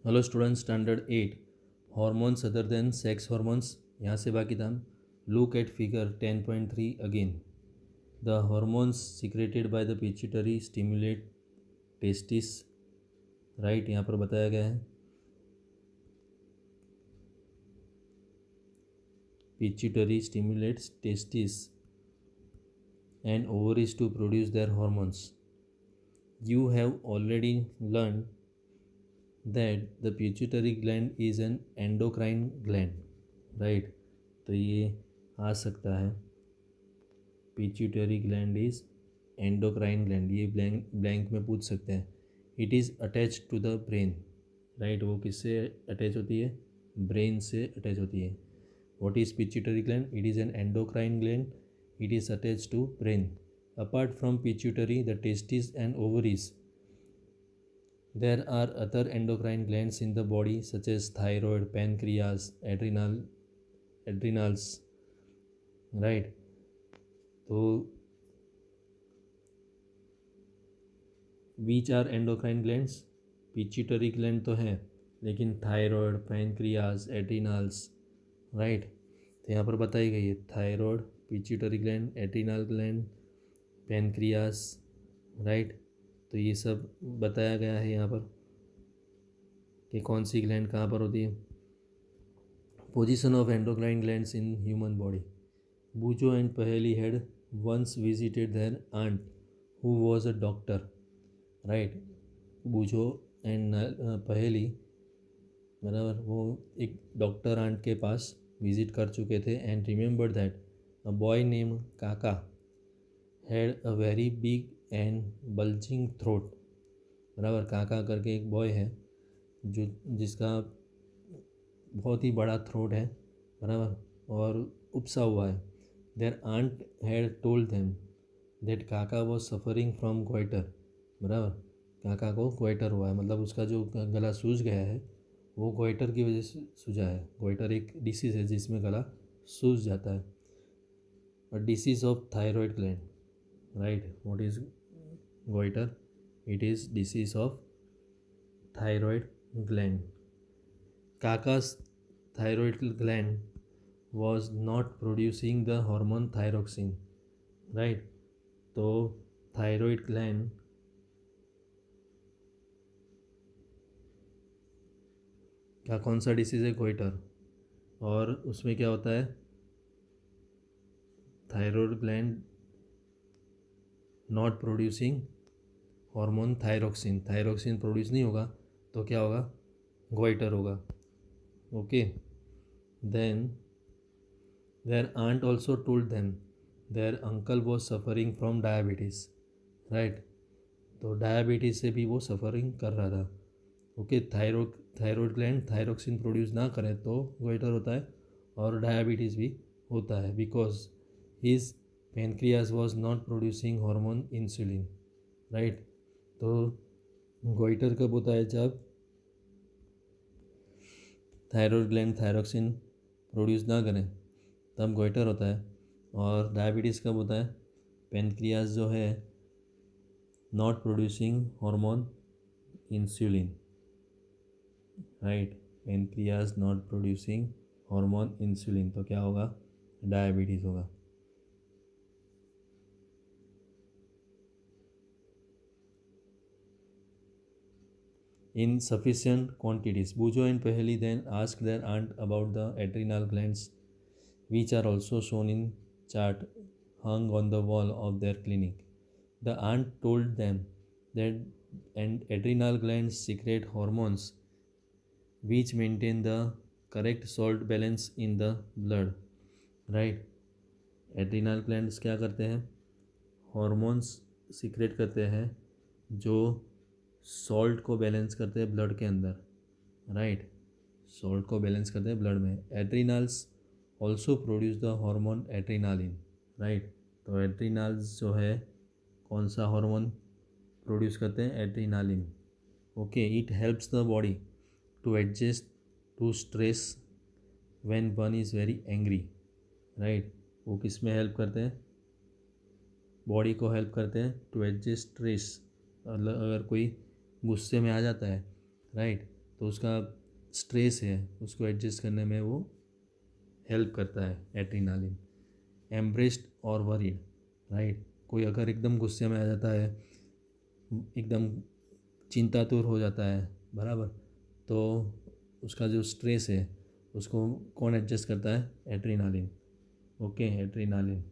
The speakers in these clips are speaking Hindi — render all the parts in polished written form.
Hello student standard 8 hormones other than sex hormones. यहाँ से बाकी था। Look at figure 10.3 again. The hormones secreted by the pituitary stimulate testis. Right, यहाँ पर बताया गया है pituitary stimulates testis and ovaries to produce their hormones. You have already learned that the pituitary gland is an endocrine gland. Right, तो ये आ सकता है pituitary gland is endocrine gland, ये ब्लैंक में पूछ सकते हैं। It is attach to the brain. Right, वो किससे अटैच होती है? ब्रेन से अटैच होती है। What is pituitary gland? It is an endocrine gland. It is attach to brain. Apart from pituitary the testis and ovaries, there are other endocrine glands in the body such as thyroid, pancreas, adrenals. Right, तो which are endocrine glands? Pituitary gland तो है, लेकिन थायराइड, पैनक्रियाज, एड्रिनल्स। राइट, तो यहाँ पर बताई गई है thyroid, pituitary gland, adrenal gland, pancreas. Right, तो ये सब बताया गया है यहाँ पर कि कौन सी ग्लैंड कहाँ पर होती है। Position of endocrine glands in human body. Boojho and Paheli had once visited their aunt who was a doctor. Right, Boojho and Paheli बराबर वो एक डॉक्टर आंट के पास विजिट कर चुके थे। And remember that a boy name Kaka had a very big and bulging throat. बराबर, काका करके एक बॉय है जो जिसका बहुत ही बड़ा थ्रोट है, बराबर, और उपसा हुआ है। There aunt had told them that kaka was suffering from goitre. बराबर, काका को गोइटर हुआ है, मतलब उसका जो गला सूज गया है वो गोइटर की वजह से सूजा है। गोइटर एक डिसीज़ है जिसमें गला सूज जाता है। A disease of thyroid gland. Right, what is goitre? It is disease of thyroid gland. Kaka's thyroid gland was not producing the hormone thyroxine. Right, तो थायराइड ग्लैंड का कौन सा डिसीज़ है? गोइटर। और उसमें क्या होता है? Thyroid gland not producing hormone thyroxine. Thyroxine produce नहीं होगा तो क्या होगा? गोइटर होगा। Okay, then there aunt also told them there uncle was suffering from diabetes. Right, तो डायबिटीज़ से भी वो सफरिंग कर रहा था। Okay, thyroid gland thyroxine produce ना करे तो गोइटर होता है और डायबिटीज़ भी होता है, because his pancreas was not producing hormone insulin. Right, तो गोइटर कब होता है? जब थायराइड ग्लैंड थायरोक्सिन प्रोड्यूस ना करें तब गोइटर होता है। और डायबिटीज़ कब होता है? पेनक्रियाज जो है not producing hormone insulin. Right, pancreas not producing hormone insulin, तो क्या होगा? डायबिटीज़ होगा। In sufficient quantities, Bujo and Paheli then asked their aunt about the adrenal glands, which are also shown in chart hung on the wall of their clinic. The aunt told them that and adrenal glands secrete hormones which maintain the correct salt balance in the blood. Right, adrenal glands क्या करते हैं? हॉर्मोन्स सीक्रेट करते हैं जो सॉल्ट को बैलेंस करते हैं ब्लड के अंदर। राइट, सॉल्ट को बैलेंस करते हैं ब्लड में। Adrenals also produce the hormone adrenaline. Right, तो एड्रीनल्स जो है कौन सा हार्मोन प्रोड्यूस करते हैं? Adrenaline. Okay, it helps the body to adjust to stress when one is very angry. Right, वो किस में हेल्प करते हैं? बॉडी को हेल्प करते हैं टू एडजस्ट स्ट्रेस। मतलब अगर कोई गुस्से में आ जाता है, राइट, तो उसका स्ट्रेस है उसको एडजस्ट करने में वो हेल्प करता है एड्रेनालिन। एम्ब्रेस्ड और वरीड, राइट, कोई अगर एकदम गुस्से में आ जाता है, एकदम चिंतातुर हो जाता है, बराबर, तो उसका जो स्ट्रेस है उसको कौन एडजस्ट करता है? Adrenaline. Okay, adrenaline.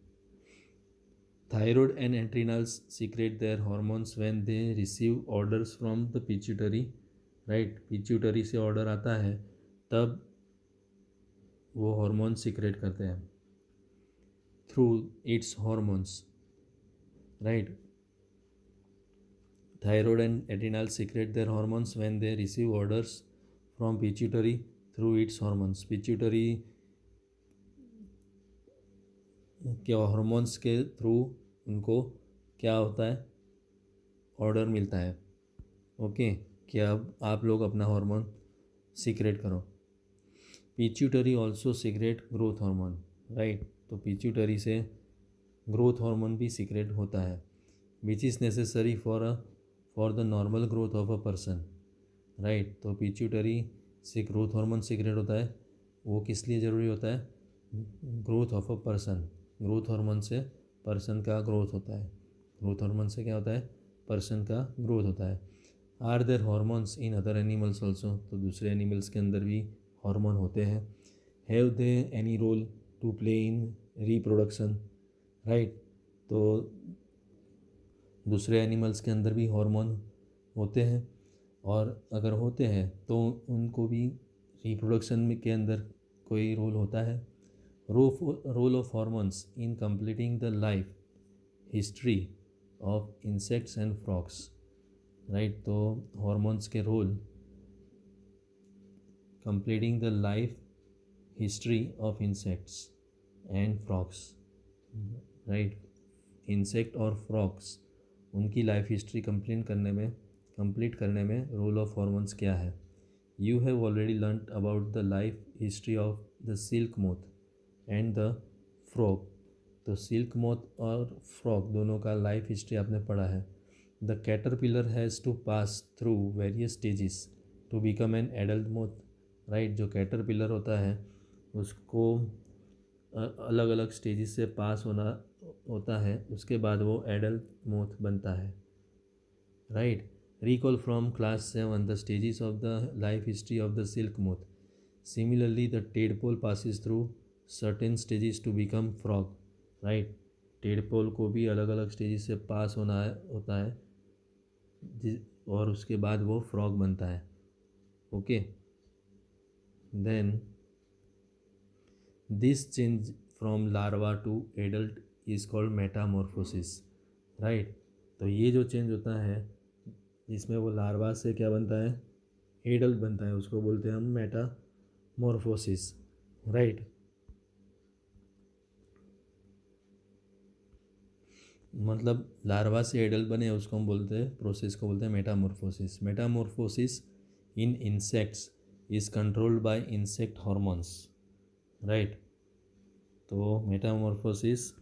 Thyroid and adrenals secrete their hormones when they receive orders from the pituitary, right? pituitary से ऑर्डर आता है तब वो हार्मोन सीक्रेट करते हैं through it's hormones, right. Thyroid and adrenals secrete their hormones when they receive orders from pituitary through its hormones. pituitary के हार्मोन्स के थ्रू उनको क्या होता है? ऑर्डर मिलता है, ओके, कि अब आप लोग अपना हार्मोन सीक्रेट करो। Pituitary also secret growth hormone, right, तो पिट्यूटरी से ग्रोथ हार्मोन भी सीक्रेट होता है which is necessary for the normal growth of a person, right. तो पिट्यूटरी से ग्रोथ हार्मोन सीक्रेट होता है, वो किस लिए ज़रूरी होता है? Growth of a person, growth hormone से पर्सन का ग्रोथ होता है, ग्रोथ हार्मोन से क्या होता है? पर्सन का ग्रोथ होता है। Are there hormones in other animals also, तो दूसरे एनिमल्स के अंदर भी हार्मोन होते हैं। Have they any role to play in reproduction, right, तो दूसरे एनिमल्स के अंदर भी हार्मोन होते हैं और अगर होते हैं तो उनको भी रिप्रोडक्शन में के अंदर कोई रोल होता है। Role of hormones in completing the life history of insects and frogs, right, तो हार्मोन्स के role completing the life history of insects and frogs, right, insect और फ्रॉग्स उनकी लाइफ हिस्ट्री कंप्लीट करने में रोल ऑफ हार्मोन्स क्या है? You have already learn about the life history of the silk moth and the frog, तो सिल्क मोथ और फ्रॉग दोनों का लाइफ हिस्ट्री आपने पढ़ा है। The caterpillar has to pass through various stages to become an adult moth, right, जो कैटरपिलर होता है उसको अलग अलग स्टेजेस से पास होना होता है, उसके बाद वो एडल्ट मोथ बनता है, right. Recall from class 7 the stages of the life history of the silk moth. Similarly the tadpole passes through certain stages to become frog, right, tadpole को भी अलग अलग स्टेजेस से पास होता है और उसके बाद वो फ्रॉग बनता है, okay. Then this change from larva to adult is called metamorphosis, right, तो ये जो चेंज होता है जिसमें वो लार्वा से क्या बनता है? एडल्ट बनता है, उसको बोलते हैं हम मेटामॉर्फोसिस, राइट। मतलब लार्वा से एडल्ट बने उसको हम बोलते हैं, प्रोसेस को बोलते हैं metamorphosis. Metamorphosis in insects is controlled by insect hormones, right, तो मेटामॉर्फोसिस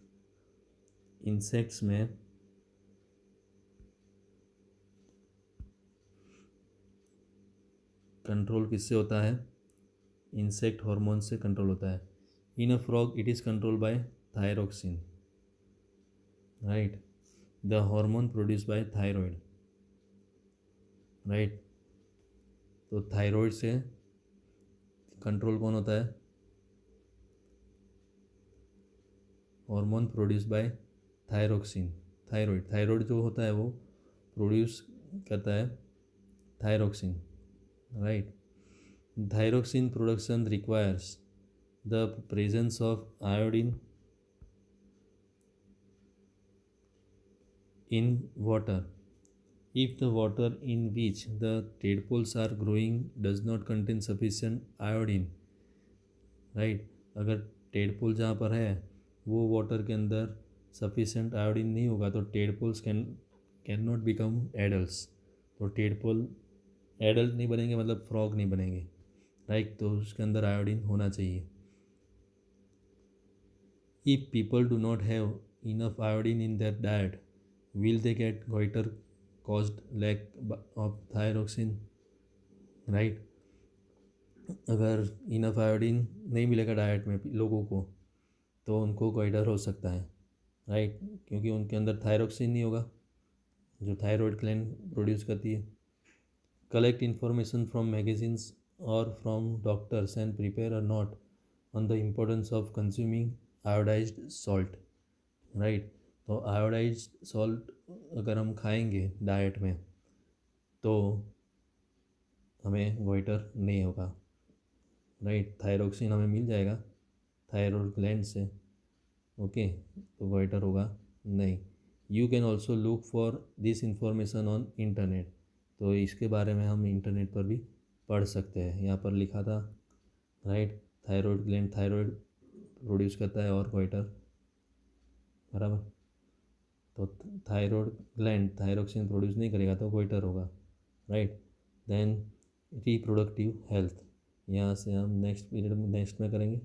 इंसेक्ट्स में कंट्रोल किससे होता है? इंसेक्ट हार्मोन से कंट्रोल होता है। In a frog it is control by thyroxine, right, the hormone produce by thyroid, right, तो थायराइड से कंट्रोल कौन होता है? Hormone produce by thyroxine, thyroid जो होता है वो प्रोड्यूस करता है thyroxine, right. Thyroxine production requires the presence of iodine in water. If the water in which the tadpoles are growing does not contain sufficient iodine, right, अगर टेडपोल जहाँ पर है वो वाटर के अंदर सफिशेंट आयोडीन नहीं होगा तो tadpoles can not become adults, तो टेडपोल एडल्ट नहीं बनेंगे, मतलब फ्रॉग नहीं बनेंगे, राइट, तो उसके अंदर आयोडीन होना चाहिए। If people do not have enough iodine in their diet will they get goiter caused lack of thyroxine, right, अगर इनफ आयोडीन नहीं मिलेगा डाइट में लोगों को तो उनको गोइटर हो सकता है, राइट, क्योंकि उनके अंदर थायरोक्सिन नहीं होगा जो थायराइड ग्लैंड प्रोड्यूस करती है। Collect information from magazines or from doctors and prepare a note on the importance of consuming iodized salt, right। तो आयोडाइज्ड सॉल्ट अगर हम खाएंगे डाइट में तो हमें गोइटर नहीं होगा, राइट। थायरोक्सिन हमें मिल जाएगा थायरॉयड ग्लैंड से, ओके, तो गोइटर होगा नहीं। You can also look for this information on internet, तो इसके बारे में हम इंटरनेट पर भी पढ़ सकते हैं। यहाँ पर लिखा था, right, thyroid gland thyroid produce करता है और गोइटर, बराबर। तो थायरॉयड ग्लैंड थायरोक्सिन प्रोड्यूस नहीं करेगा तो गोइटर होगा, राइट। देन रिप्रोडक्टिव हेल्थ, यहाँ से हम नेक्स्ट पीरियड में नेक्स्ट में करेंगे।